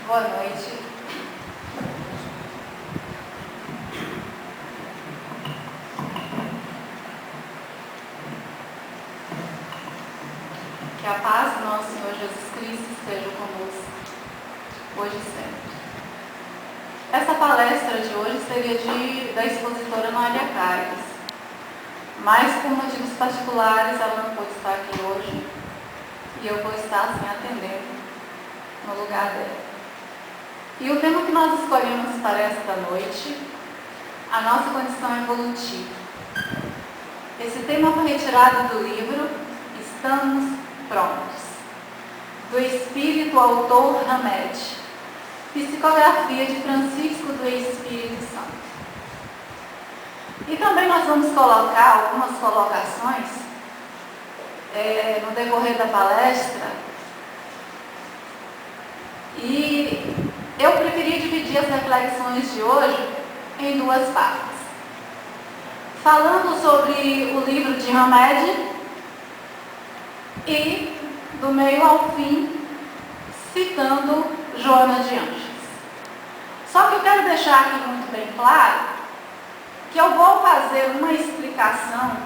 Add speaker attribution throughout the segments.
Speaker 1: Boa noite. Que a paz do nosso Senhor Jesus Cristo esteja conosco, hoje e sempre. Essa palestra de hoje seria da expositora Noelia Caires, mas por motivos particulares ela não pôde estar aqui hoje e eu vou estar assim atendendo no lugar dela. E o tema que nós escolhemos para esta noite, a nossa condição evolutiva. Esse tema foi retirado do livro Estamos Prontos, do Espírito Autor Hamed, psicografia de Francisco do Espírito Santo. E também nós vamos colocar algumas colocações no decorrer da palestra. E eu preferi dividir as reflexões de hoje em duas partes. Falando sobre o livro de Hamed e, do meio ao fim, citando Joana de Ângeles. Só que eu quero deixar aqui muito bem claro que eu vou fazer uma explicação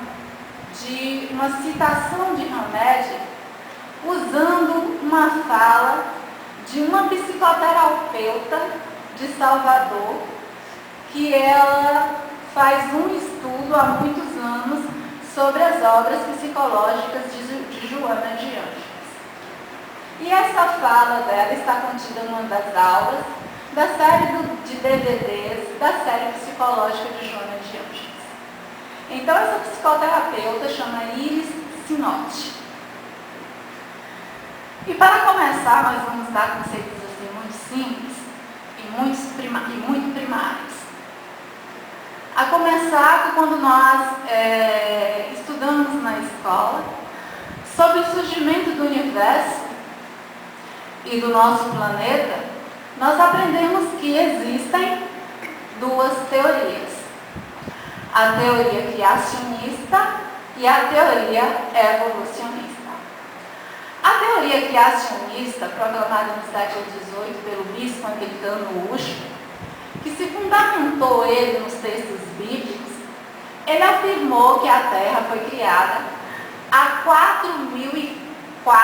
Speaker 1: de uma citação de Hamed usando uma fala de uma psicoterapeuta de Salvador, que ela faz um estudo há muitos anos sobre as obras psicológicas de Joana de Ângeles. E essa fala dela está contida numa das aulas da série de DVDs da série psicológica de Joana de Ângeles. Então, essa psicoterapeuta chama Iris Sinotti. E para começar, nós vamos dar conceitos assim, muito simples e muito primários. A começar quando nós estudamos na escola sobre o surgimento do universo e do nosso planeta, nós aprendemos que existem duas teorias: a teoria criacionista e a teoria evolucionista. A teoria criacionista, proclamada no século XVIII pelo bispo anglicano Ussher, que se fundamentou ele nos textos bíblicos, ele afirmou que a Terra foi criada há 4.004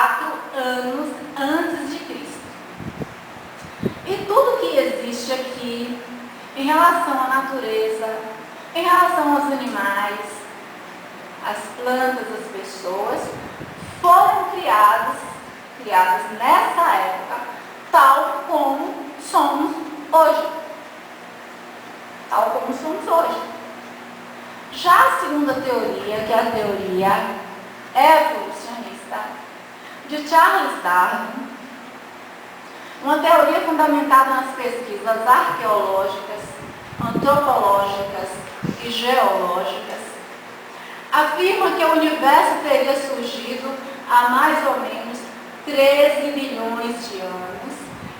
Speaker 1: anos antes de Cristo. E tudo que existe aqui, em relação à natureza, em relação aos animais, às plantas, às pessoas, foram criadas nessa época, tal como somos hoje. Já a segunda teoria, que é a teoria evolucionista, de Charles Darwin, uma teoria fundamentada nas pesquisas arqueológicas, antropológicas e geológicas, afirma que o universo teria surgido há mais ou menos 13 bilhões de anos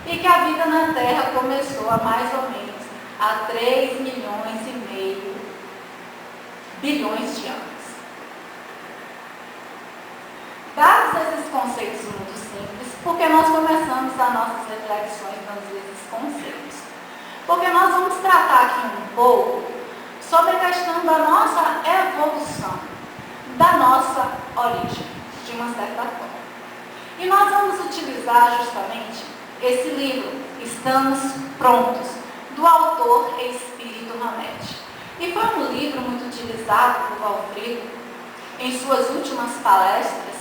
Speaker 1: e que a vida na Terra começou há mais ou menos há 3,5 bilhões de anos. Dados esses conceitos muito simples, porque nós começamos as nossas reflexões dando esses conceitos? Porque nós vamos tratar aqui um pouco sobre a questão da nossa evolução, da nossa origem, de uma certa forma. E nós vamos utilizar justamente esse livro, Estamos Prontos, do autor Espírito Hamed. E foi um livro muito utilizado por Valfrido em suas últimas palestras,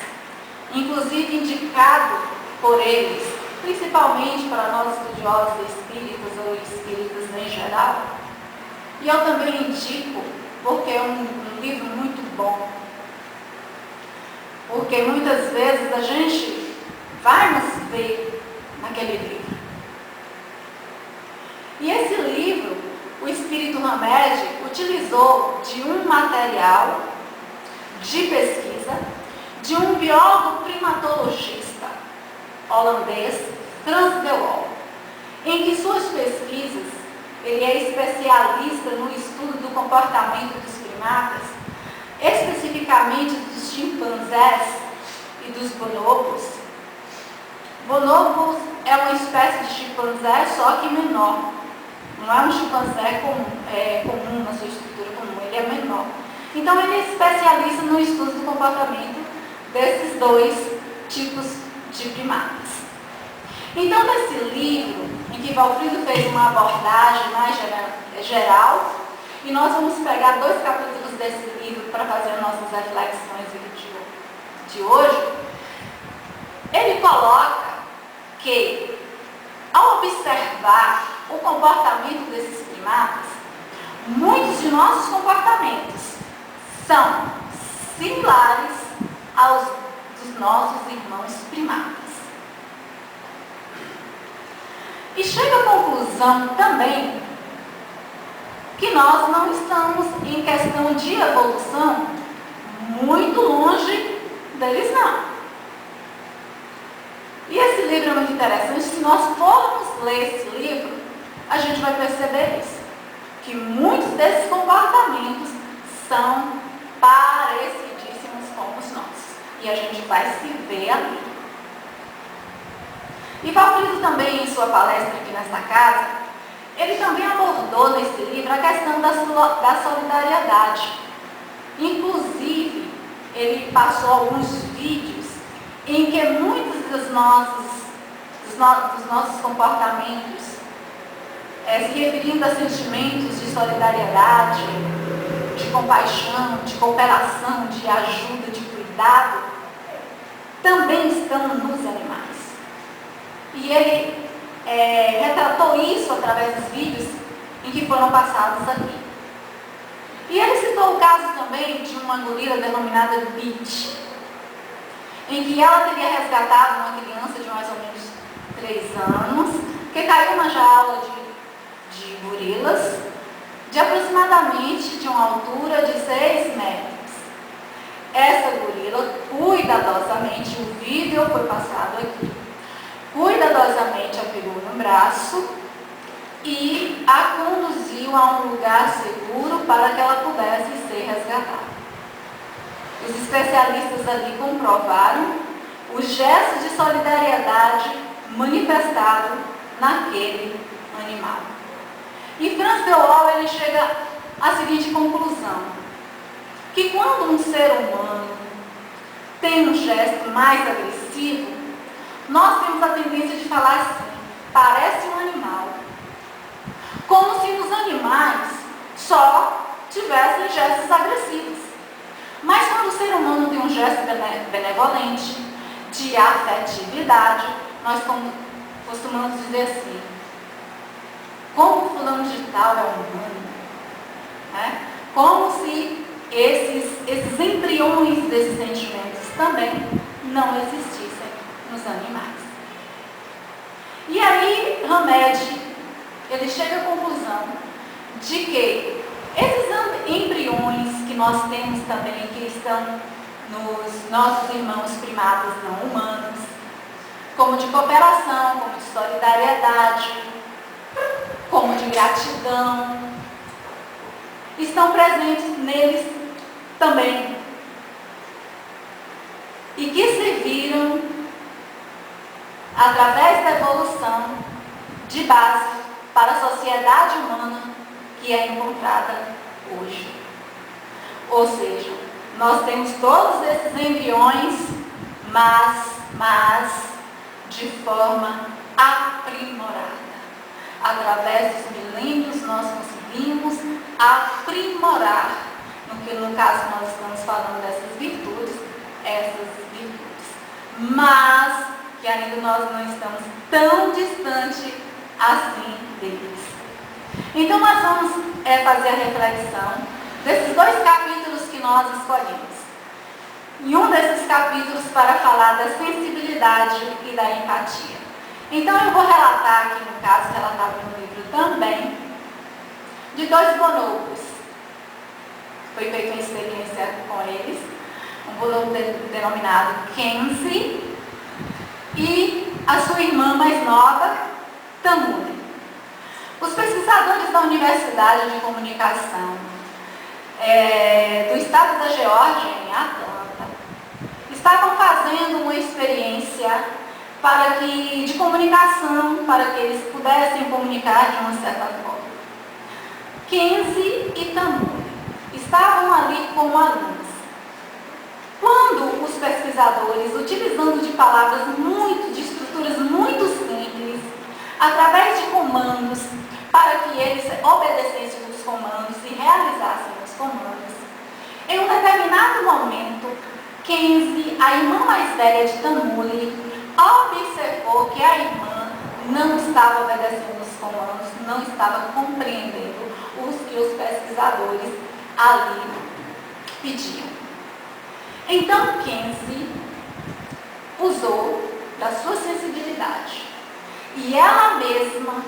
Speaker 1: inclusive indicado por eles, principalmente para nós estudiosos espíritas ou espíritas em geral. E eu também indico, porque é um livro muito bom. Porque muitas vezes a gente vai nos ver naquele livro. E esse livro, o Espírito Hamed utilizou de um material de pesquisa de um biólogo primatologista holandês, Frans de Waal, em que suas pesquisas, ele é especialista no estudo do comportamento dos primatas, especificamente dos chimpanzés e dos bonobos, Bonobos é uma espécie de chimpanzé, só que menor. Não é um chimpanzé comum na sua estrutura comum, ele é menor. Então ele é especialista no estudo do comportamento desses dois tipos de primatas. Então, nesse livro, em que Valfrido fez uma abordagem mais geral, e nós vamos pegar 2 capítulos desse livro para fazer as nossas reflexões de hoje, ele coloca que, ao observar o comportamento desses primatas, muitos de nossos comportamentos são similares aos dos nossos irmãos primatas. E chega à conclusão também que nós não estamos, em questão de evolução, muito longe deles não. E esse livro é muito interessante. Se nós formos ler esse livro, a gente vai perceber isso, que muitos desses comportamentos são parecidíssimos com os nossos. E a gente vai se ver ali. E Valfrido também, em sua palestra aqui nesta casa, ele também abordou nesse livro a questão da solidariedade. Inclusive, ele passou alguns vídeos em que muitos dos nossos comportamentos, se referindo a sentimentos de solidariedade, de compaixão, de cooperação, de ajuda, de cuidado, também estão nos animais. E ele retratou isso através dos vídeos em que foram passados aqui. E ele citou o caso também de uma gorila denominada Beach, em que ela teria resgatado uma criança de mais ou menos 3 anos, que caiu numa jaula de gorilas, de aproximadamente de uma altura de 6 metros. Essa gorila, cuidadosamente, o vídeo foi passado aqui, cuidadosamente a pegou no braço e a conduziu a um lugar seguro para que ela pudesse ser resgatada. Os especialistas ali comprovaram o gesto de solidariedade manifestado naquele animal. E Franz de Waal, ele chega à seguinte conclusão, que quando um ser humano tem um gesto mais agressivo, nós temos a tendência de falar assim, parece um animal. Como se nos animais só tivessem gestos agressivos. Mas quando o ser humano tem um gesto benevolente, de afetividade, nós costumamos dizer assim, como fulano de tal é humano, né? Como se esses embriões desses sentimentos também não existissem nos animais. E aí, Hamed, ele chega à conclusão de que esses embriões que nós temos também, que estão nos nossos irmãos primatas não humanos, como de cooperação, como de solidariedade, como de gratidão, estão presentes neles também. E que serviram, através da evolução, de base para a sociedade humana que é encontrada hoje. Ou seja, nós temos todos esses embriões, mas de forma aprimorada. Através dos milênios nós conseguimos aprimorar, no caso nós estamos falando dessas virtudes, mas que ainda nós não estamos tão distante assim deles. Então nós vamos fazer a reflexão desses 2 capítulos que nós escolhemos. E um desses capítulos para falar da sensibilidade e da empatia. Então eu vou relatar aqui, no caso, relatado no livro também, de 2 bonobos. Foi feita uma experiência com eles, um bonobo denominado Kenzie e a sua irmã mais nova, Tamuri. Os pesquisadores da Universidade de Comunicação do estado da Geórgia, em Atlanta, estavam fazendo uma experiência de comunicação, para que eles pudessem comunicar de uma certa forma. Kenzie e Tamuri estavam ali como alunos. Quando os pesquisadores, utilizando de de estruturas muito simples, através de comandos, para que eles obedecessem os comandos e realizassem os comandos, em um determinado momento, Kenzie, a irmã mais velha de Tamuri, observou que a irmã não estava obedecendo os comandos, não estava compreendendo os que os pesquisadores ali pediam. Então, Kenzie usou da sua sensibilidade e ela mesma,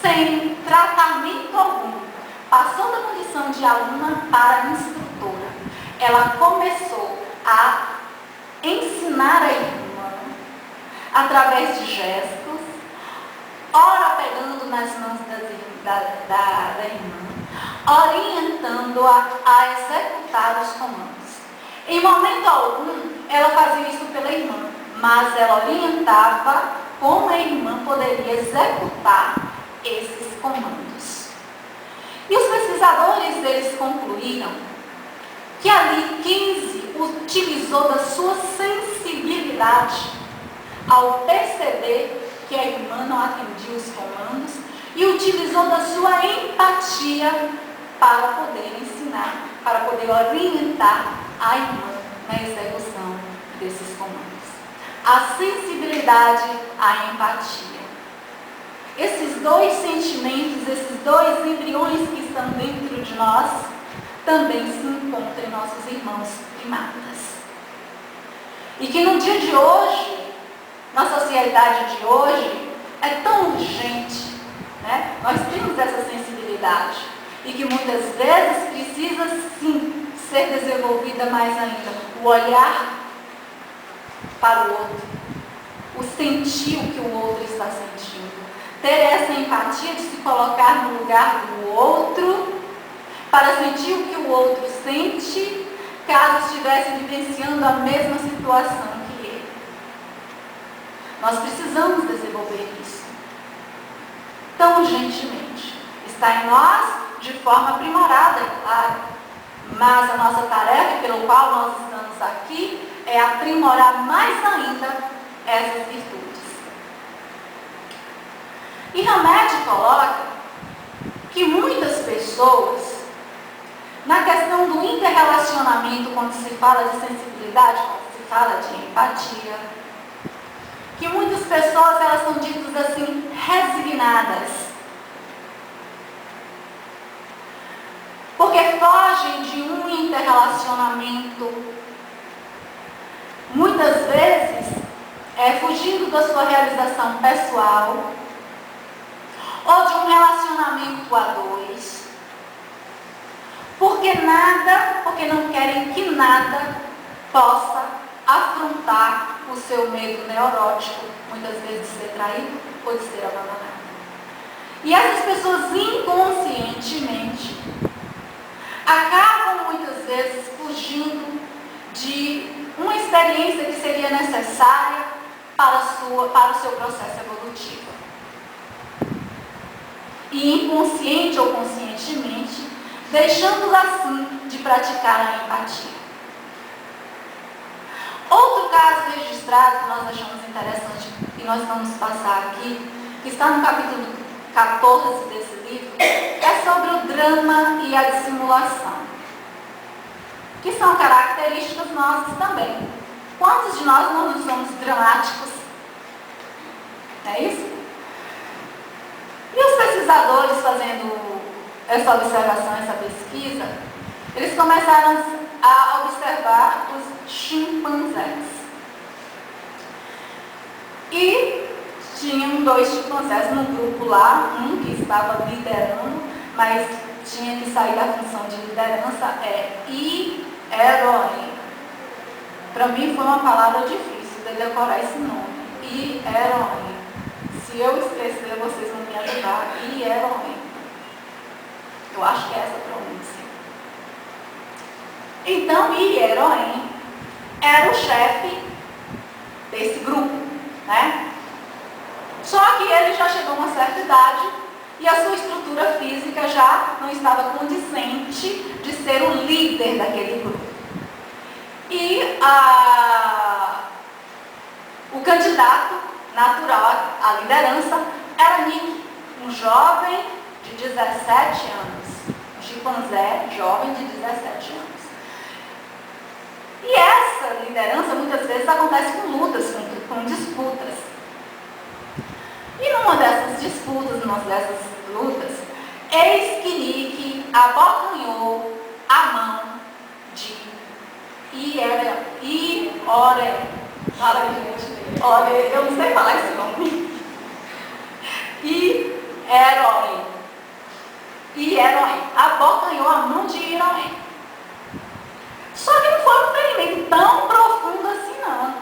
Speaker 1: sem tratamento algum, passou da condição de aluna para instrutora. Ela começou a ensinar a irmã através de gestos, ora pegando nas mãos da irmã, orientando-a a executar os comandos. Em momento algum, ela fazia isso pela irmã, mas ela orientava como a irmã poderia executar esses comandos. E os pesquisadores, eles concluíram que ali Kenzie utilizou da sua sensibilidade ao perceber que a irmã não atendia os comandos e utilizou da sua empatia para poder ensinar, para poder orientar a irmã na execução desses comandos. A sensibilidade, a empatia. Esses dois sentimentos, esses dois embriões que estão dentro de nós, também se encontram em nossos irmãos primatas. E que no dia de hoje, na sociedade de hoje, é tão urgente, né? Nós temos essa sensibilidade e que muitas vezes precisa sim ser desenvolvida mais ainda. O olhar para o outro, o sentir o que o outro está sentindo, ter essa empatia de se colocar no lugar do outro, para sentir o que o outro sente, caso estivesse vivenciando a mesma situação que ele. Nós precisamos desenvolver isso tão urgentemente. Está em nós de forma aprimorada, é claro, mas a nossa tarefa pelo qual nós estamos aqui é aprimorar mais ainda essas virtudes. E Hamed coloca que muitas pessoas, na questão do interrelacionamento, quando se fala de sensibilidade, quando se fala de empatia, que muitas pessoas, elas são ditas assim, resignadas, porque fogem de um interrelacionamento, muitas vezes, fugindo da sua realização pessoal, ou de um relacionamento a dois, porque não querem que nada possa afrontar o seu medo neurótico, muitas vezes de ser traído ou de ser abandonado. E essas pessoas inconscientemente acabam muitas vezes fugindo de uma experiência que seria necessária para o seu processo evolutivo. E inconsciente ou conscientemente, deixando assim de praticar a empatia. Outro caso registrado que nós achamos interessante e nós vamos passar aqui, que está no capítulo 14 desse livro, é sobre o drama e a dissimulação, que são características nossas também. Quantos de nós não somos dramáticos? É isso? E os pesquisadores, fazendo essa observação, essa pesquisa, eles começaram a observar os chimpanzés. E tinham dois chimpanzés no grupo lá, um que estava liderando, mas tinha que sair da função de liderança, Hieronymus. Para mim foi uma palavra difícil de decorar esse nome, Hieronymus. Se eu esquecer, vocês vão me ajudar. Hieronymus. Eu acho que é essa a pronúncia. Então, Hieronymus era o chefe desse grupo. né? Só que ele já chegou a uma certa idade e a sua estrutura física já não estava condizente de ser o líder daquele grupo. E o candidato natural à liderança era Nick, um jovem de 17 anos, um chimpanzé jovem de 17 anos. E essa liderança muitas vezes acontece com lutas, com disputas. E numa dessas disputas, numa dessas lutas, eis que Nick abocanhou a mão de Fala aí, gente. Olha, eu não sei falar esse nome. Hieroen. Abocanhou a mão de Hieroen. Só que não foi um ferimento tão profundo assim, não.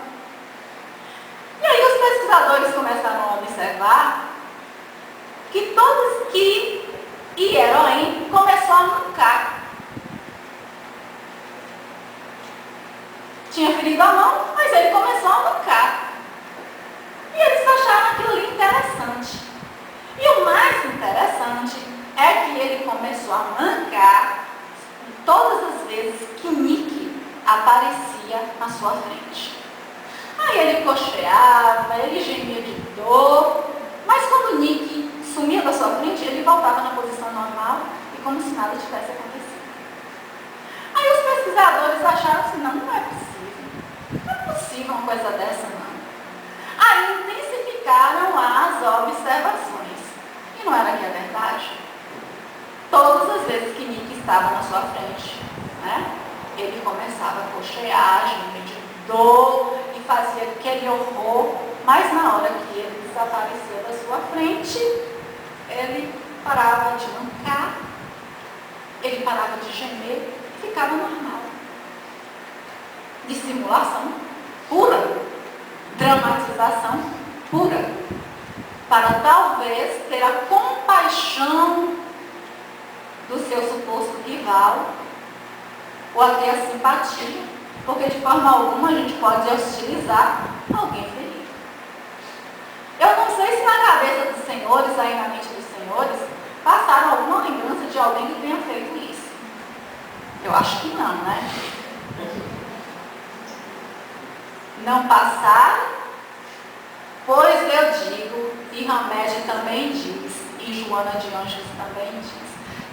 Speaker 1: E aí os pesquisadores começaram a observar que Hieroen começou a mancar. Tinha ferido a mão, mas ele começou a mancar. E eles acharam aquilo ali interessante. E o mais interessante é que ele começou a mancar todas as vezes que Nick aparecia na sua frente. Aí ele cocheava, ele gemia de dor, mas quando Nick sumia da sua frente, ele voltava na posição normal e como se nada tivesse acontecido. Aí os pesquisadores acharam assim, não é possível. Não é possível uma coisa dessa, não. Aí intensificaram as observações. E não era que é verdade? Todas as vezes que Nick estava na sua frente, né, ele começava a cochear, gemir de dor e fazia aquele horror, mas na hora que ele desapareceu da sua frente, ele parava de mancar, ele parava de gemer e ficava normal. Dissimulação pura, dramatização pura, para talvez ter a compaixão do seu suposto rival, ou até a simpatia, porque de forma alguma a gente pode hostilizar alguém ferido. Eu não sei se na cabeça dos senhores, aí na mente dos senhores, passaram alguma lembrança de alguém que tenha feito isso. Eu acho que não, né? Não passaram, pois eu digo, e Hamed também diz, e Joana de Anjos também diz,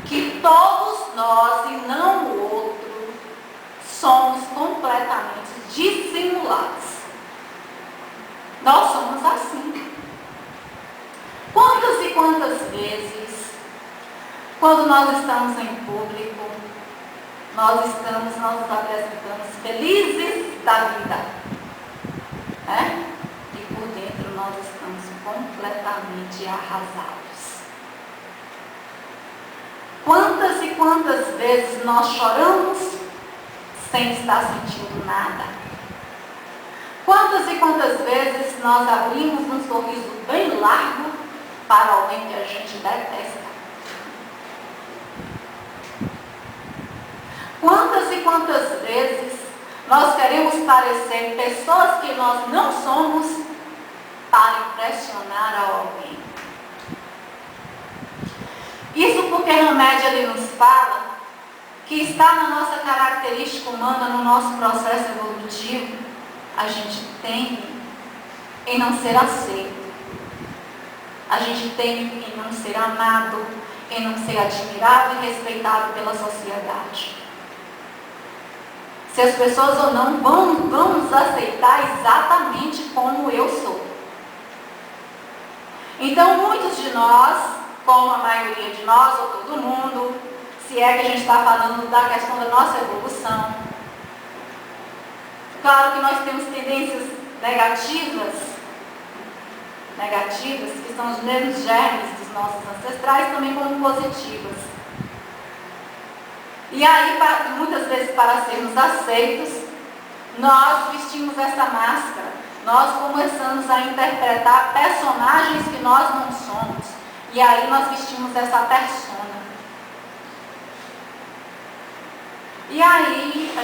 Speaker 1: que todos nós e não o outro somos completamente dissimulados. Nós somos assim. Quantas e quantas vezes, quando nós estamos em público, nós nos apresentamos felizes da vida, né? E por dentro nós estamos completamente arrasados. Quantas e quantas vezes nós choramos sem estar sentindo nada? Quantas e quantas vezes nós abrimos um sorriso bem largo para alguém que a gente detesta? Quantas e quantas vezes nós queremos parecer pessoas que nós não somos para impressionar a alguém? Isso porque Hamed ele nos fala que está na nossa característica humana, no nosso processo evolutivo, a gente teme em não ser aceito, a gente teme em não ser amado, em não ser admirado e respeitado pela sociedade. Se as pessoas ou não vão nos aceitar exatamente como eu sou. Então muitos de nós, como a maioria de nós, ou todo mundo, se é que a gente está falando da questão da nossa evolução. Claro que nós temos tendências negativas, que são os mesmos germes dos nossos ancestrais, também como positivas. E aí, muitas vezes, para sermos aceitos, nós vestimos essa máscara, nós começamos a interpretar personagens que nós não somos. E aí nós vestimos essa persona. E aí a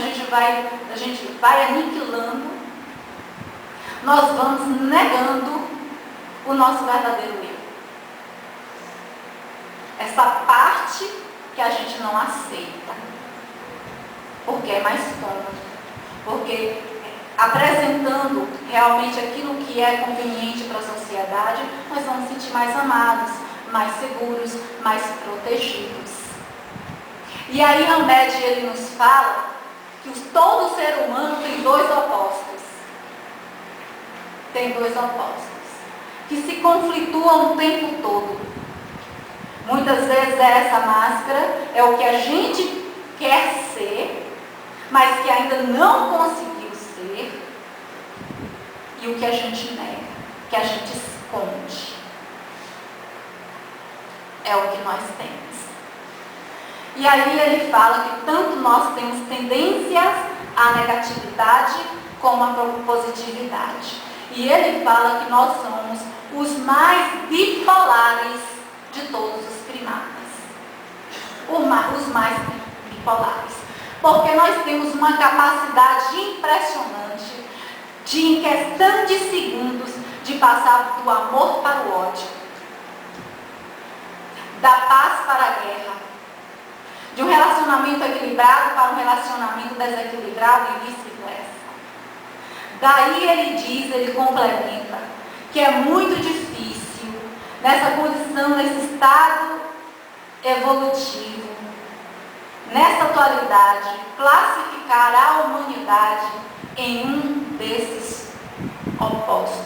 Speaker 1: gente vai aniquilando nós vamos negando o nosso verdadeiro eu. Essa parte que a gente não aceita, porque é mais cômodo, porque apresentando realmente aquilo que é conveniente para a sociedade, nós vamos sentir mais amados, mais seguros, mais protegidos. E aí Hamed, ele nos fala que todo ser humano tem dois opostos. Tem dois opostos, que se conflituam o tempo todo. Muitas vezes essa máscara é o que a gente quer ser, mas que ainda não conseguiu ser, e o que a gente nega, que a gente esconde. É o que nós temos. E aí ele fala que tanto nós temos tendências à negatividade como à positividade. E ele fala que nós somos os mais bipolares de todos os primatas. Os mais bipolares. Porque nós temos uma capacidade impressionante de, em questão de segundos, de passar do amor para o ódio, da paz para a guerra, de um relacionamento equilibrado para um relacionamento desequilibrado e vice-versa. Daí ele complementa, que é muito difícil, nessa condição, nesse estado evolutivo, nessa atualidade, classificar a humanidade em um desses opostos.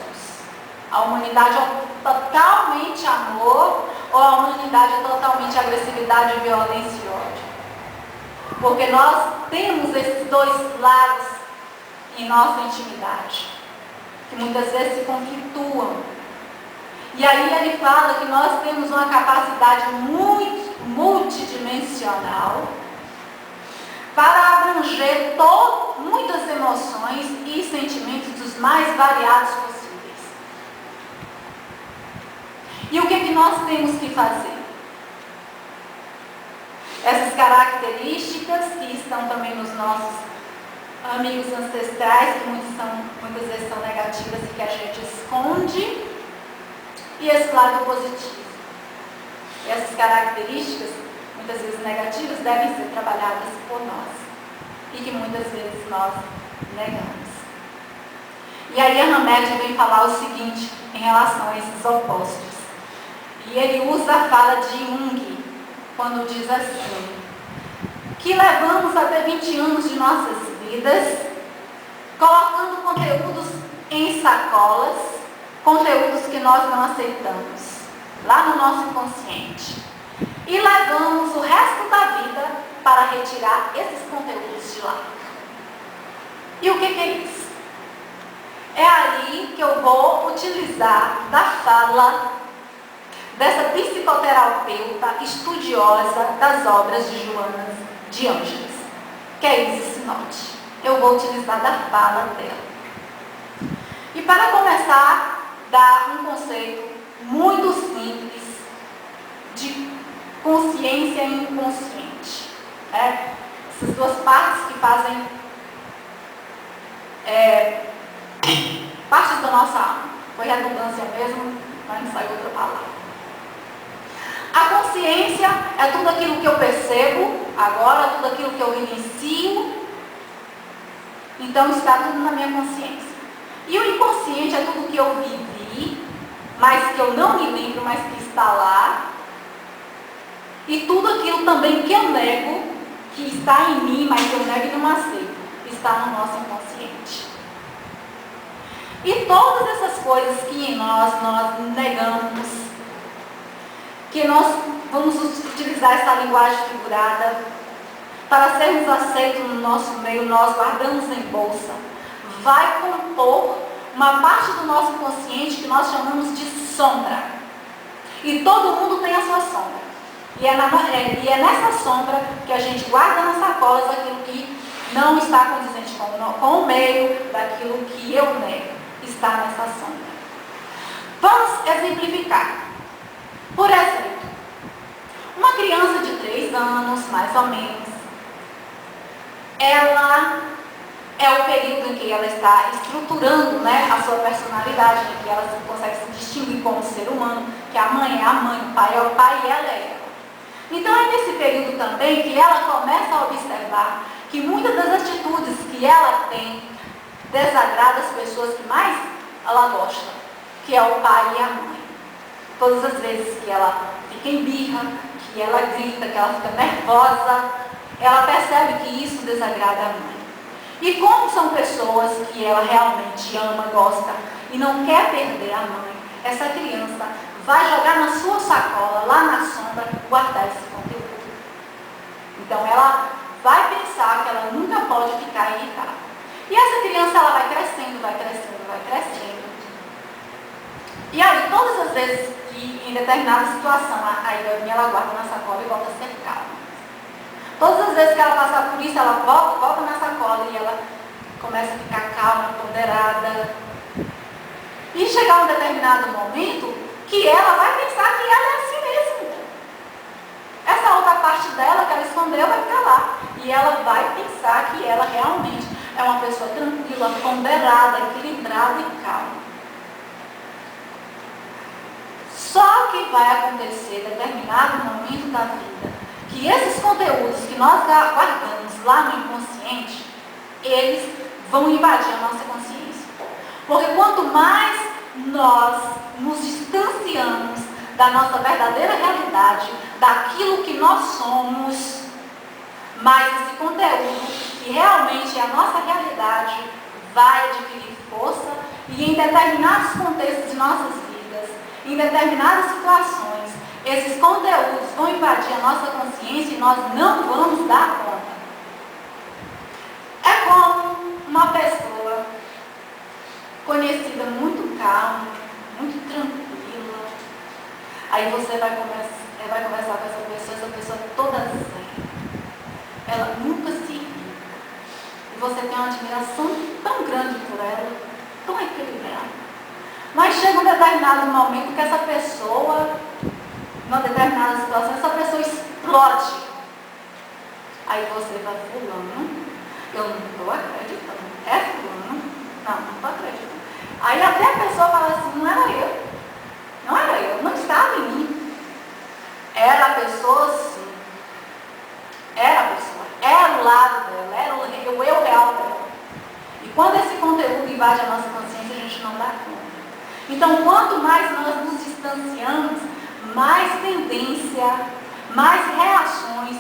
Speaker 1: A humanidade é totalmente amor, ou a humanidade é totalmente agressividade, violência e ódio. Porque nós temos esses dois lados em nossa intimidade, que muitas vezes se conflituam. E aí ele fala que nós temos uma capacidade muito multidimensional para abranger muitas emoções e sentimentos dos mais variados possíveis. E o que nós temos que fazer? Essas características que estão também nos nossos amigos ancestrais, que muitas vezes são negativas e que a gente esconde, e esse lado positivo. E essas características, muitas vezes negativas, devem ser trabalhadas por nós, e que muitas vezes nós negamos. E aí a Hamed vem falar o seguinte em relação a esses opostos. E ele usa a fala de Jung, quando diz assim, que levamos até 20 anos de nossas vidas colocando conteúdos em sacolas, conteúdos que nós não aceitamos, lá no nosso inconsciente. E levamos o resto da vida para retirar esses conteúdos de lá. E o que é isso? É aí que eu vou utilizar da fala dessa psicoterapeuta estudiosa das obras de Joana de Ângeles, que é Isis Sinotti. Eu vou utilizar da fala dela. E para começar, dar um conceito muito simples de consciência e inconsciente. Essas duas partes que fazem partes da nossa alma. Foi redundância mesmo, mas não saiu outra palavra. A consciência é tudo aquilo que eu percebo agora, tudo aquilo que eu vivencio. Então está tudo na minha consciência. E o inconsciente é tudo que eu vivi, mas que eu não me lembro, mas que está lá. E tudo aquilo também que eu nego, que está em mim, mas que eu nego e não aceito, está no nosso inconsciente. E todas essas coisas que em nós negamos, que nós vamos utilizar essa linguagem figurada para sermos aceitos no nosso meio, nós guardamos em bolsa, vai compor uma parte do nosso consciente que nós chamamos de sombra. E todo mundo tem a sua sombra. E é nessa sombra que a gente guarda nas sacolas aquilo que não está condizente com o meio, daquilo que eu nego, está nessa sombra. Vamos exemplificar. Por exemplo, uma criança de 3 anos, mais ou menos, ela é o período em que ela está estruturando, né, a sua personalidade, em que ela consegue se distinguir como ser humano, que a mãe é a mãe, o pai é o pai e ela é ela. Então é nesse período também que ela começa a observar que muitas das atitudes que ela tem desagrada as pessoas que mais ela gosta, que é o pai e a mãe. Todas as vezes que ela fica em birra, que ela grita, que ela fica nervosa, ela percebe que isso desagrada a mãe. E como são pessoas que ela realmente ama, gosta e não quer perder a mãe, essa criança vai jogar na sua sacola, lá na sombra, guardar esse conteúdo. Então ela vai pensar que ela nunca pode ficar irritada. E essa criança ela vai crescendo, vai crescendo, vai crescendo. E aí, todas as vezes que em determinada situação a Idaninha ela guarda na sacola e volta a ser calma. Todas as vezes que ela passar por isso, ela volta na sacola e ela começa a ficar calma, ponderada. E chegar um determinado momento que ela vai pensar que ela é assim mesmo. Essa outra parte dela que ela escondeu vai ficar lá. E ela vai pensar que ela realmente é uma pessoa tranquila, ponderada, equilibrada e calma. Só que vai acontecer determinado momento da vida que esses conteúdos que nós guardamos lá no inconsciente, eles vão invadir a nossa consciência. Porque quanto mais nós nos distanciamos da nossa verdadeira realidade, daquilo que nós somos, mais esse conteúdo, que realmente é a nossa realidade, vai adquirir força e em determinados contextos de nossas vidas, em determinadas situações, esses conteúdos vão invadir a nossa consciência e nós não vamos dar conta. É como uma pessoa conhecida muito calma, muito tranquila. Aí você vai conversar com essa pessoa toda zen. Ela nunca se irrita. E você tem uma admiração tão grande por ela, tão equilibrada. Mas chega um determinado momento que essa pessoa, numa determinada situação, essa pessoa explode. Aí você vai, fulano, eu não estou acreditando. É fulano? Não estou acreditando. Aí até a pessoa fala assim, não era eu. Não era eu, não estava em mim. Era a pessoa sim. Era a pessoa. Era o lado dela, era o eu real dela. E quando esse conteúdo invade a nossa consciência, a gente não dá conta. Então, quanto mais nós nos distanciamos, mais tendência, mais reações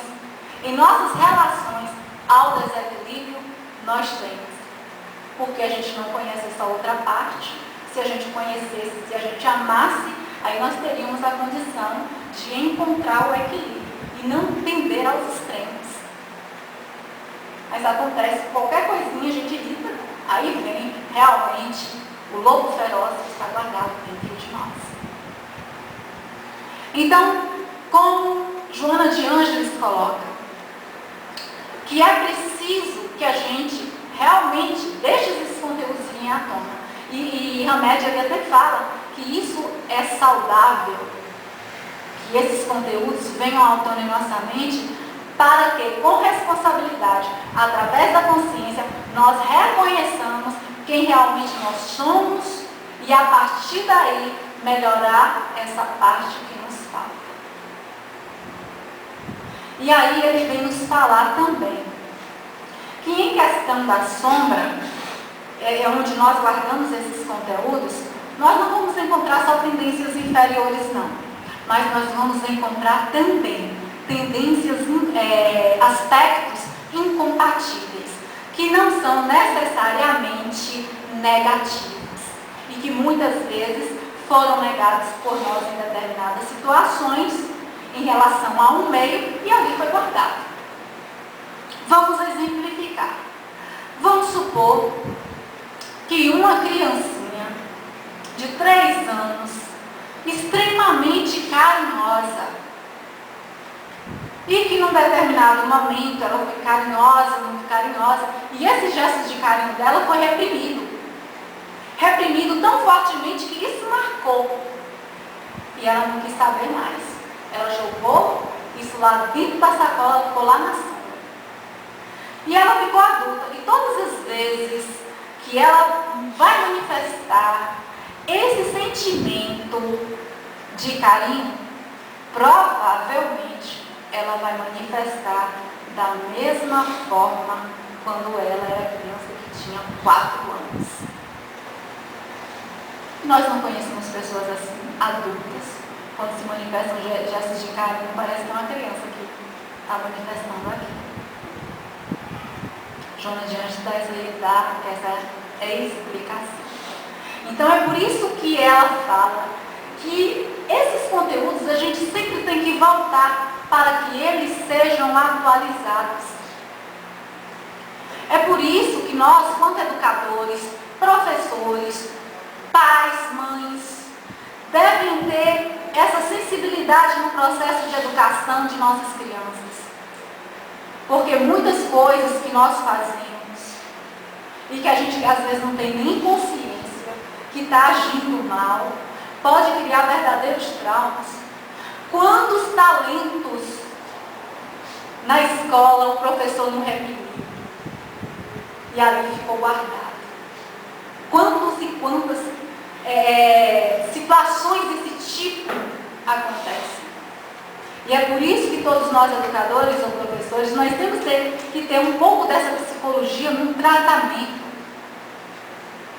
Speaker 1: em nossas relações ao desequilíbrio nós temos. Porque a gente não conhece essa outra parte. Se a gente conhecesse, se a gente amasse, aí nós teríamos a condição de encontrar o equilíbrio e não tender aos extremos. Mas acontece, qualquer coisinha a gente irrita, aí vem realmente o lobo feroz que está guardado dentro de nós. Então, como Joana de Ângeles coloca, que é preciso que a gente realmente deixe esses conteúdos virem à tona. E Hamed ali até fala que isso é saudável, que esses conteúdos venham à tona em nossa mente, para que, com responsabilidade, através da consciência, nós reconheçamos quem realmente nós somos e, a partir daí, melhorar essa parte que nos falta. E aí ele vem nos falar também que, em questão da sombra, onde nós guardamos esses conteúdos, nós não vamos encontrar só tendências inferiores, não. Mas nós vamos encontrar também tendências, aspectos incompatíveis, que não são necessariamente negativos e que muitas vezes foram negados por nós em determinadas situações em relação a um meio e ali foi guardado. Vamos exemplificar. Vamos supor que uma criancinha de 3 anos, extremamente carinhosa, e que num determinado momento ela foi carinhosa, muito carinhosa, e esse gesto de carinho dela foi reprimido. Reprimido tão fortemente que isso marcou. E ela não quis saber mais. Ela jogou isso lá dentro da sacola, ficou lá na sombra. E ela ficou adulta. E todas as vezes que ela vai manifestar esse sentimento de carinho, provavelmente ela vai manifestar da mesma forma quando ela era criança, que tinha 4 anos. Nós não conhecemos pessoas assim, adultas, quando se manifestam gestos de carinho, parece que é uma criança que está manifestando aqui. Joana de Anjos dá essa explicação. Então é por isso que ela fala que esses conteúdos a gente sempre tem que voltar para que eles sejam atualizados. É por isso que nós, quanto educadores, professores, pais, mães, devem ter essa sensibilidade no processo de educação de nossas crianças. Porque muitas coisas que nós fazemos e que a gente às vezes não tem nem consciência que está agindo mal, pode criar verdadeiros traumas. Quantos talentos na escola o professor não reprimiu e ali ficou guardado? Quantos e quantas situações desse tipo acontecem? E é por isso que todos nós, educadores ou professores, nós temos que ter um pouco dessa psicologia no tratamento.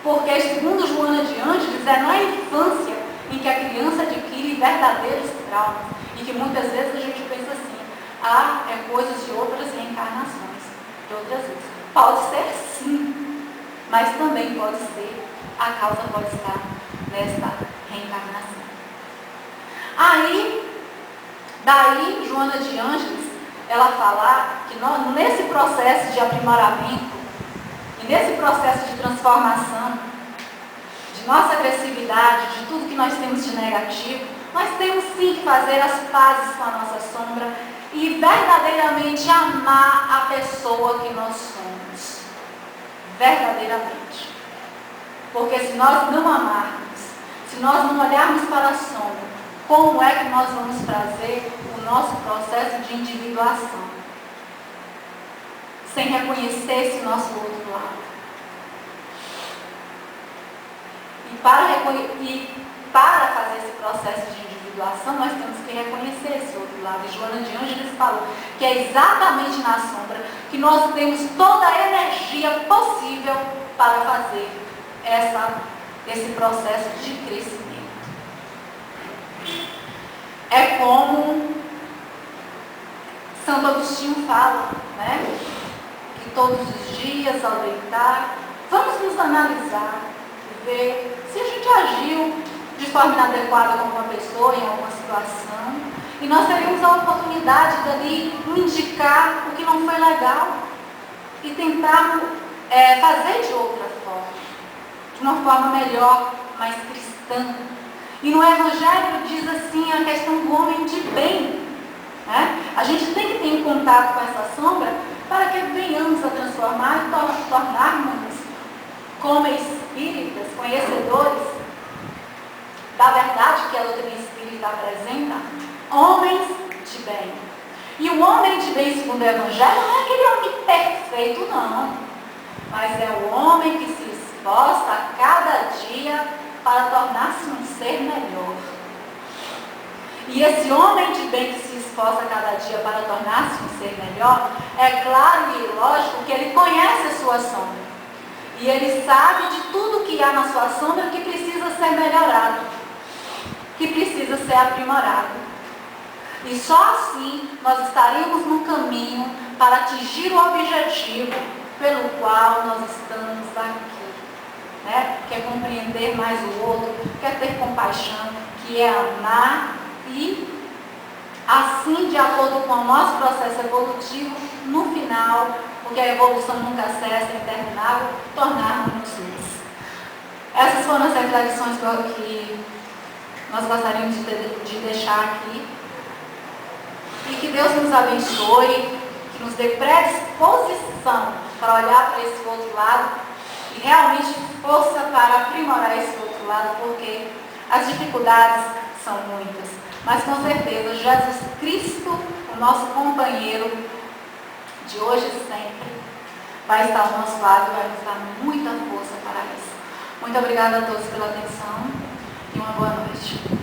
Speaker 1: Porque, segundo Joana de Ângeles, é na infância em que a criança adquire verdadeiros traumas. E que muitas vezes a gente pensa assim, é coisas de outras reencarnações, de outras vezes. Pode ser sim, mas também pode ser, a causa pode estar nesta reencarnação. Daí, Joana de Ângeles, ela fala que nesse processo de aprimoramento e nesse processo de transformação de nossa agressividade, de tudo que nós temos de negativo, nós temos sim que fazer as pazes com a nossa sombra e verdadeiramente amar a pessoa que nós somos. Verdadeiramente. Porque se nós não amarmos, se nós não olharmos para a sombra, como é que nós vamos fazer o nosso processo de individuação? Sem reconhecer esse nosso outro lado. E para fazer esse processo de individuação, nós temos que reconhecer esse outro lado. E Joana de Ângeles falou que é exatamente na sombra que nós temos toda a energia possível para fazer esse processo de crescimento. É como Santo Agostinho fala, né? Que todos os dias, ao deitar, vamos nos analisar e ver se a gente agiu de forma inadequada com uma pessoa em alguma situação, e nós teríamos a oportunidade de ali indicar o que não foi legal e tentar fazer de outra forma, de uma forma melhor, mais cristã. E no Evangelho diz assim a questão do homem de bem. Né? A gente tem que ter um contato com essa sombra para que venhamos a transformar e tornarmos como espíritas, conhecedores da verdade que a doutrina espírita apresenta, homens de bem. E o homem de bem, segundo o Evangelho, não é aquele homem perfeito, não. Mas é o homem que se esforça a cada dia para tornar-se um ser melhor. E esse homem de bem que se esforça a cada dia para tornar-se um ser melhor, é claro e lógico que ele conhece a sua sombra. E ele sabe de tudo que há na sua sombra que precisa ser melhorado, que precisa ser aprimorado. E só assim nós estaremos no caminho para atingir o objetivo pelo qual nós estamos aqui. Né? Que é compreender mais o outro, que é ter compaixão, que é amar e, assim, de acordo com o nosso processo evolutivo, no final, porque a evolução nunca cessa, é interminável, tornarmos luz. Essas foram as reflexões que nós gostaríamos de deixar aqui. E que Deus nos abençoe, que nos dê predisposição para olhar para esse outro lado e realmente força para aprimorar esse outro lado, porque as dificuldades são muitas. Mas com certeza, Jesus Cristo, o nosso companheiro de hoje e sempre, vai estar ao nosso lado e vai nos dar muita força para isso. Muito obrigada a todos pela atenção e uma boa noite.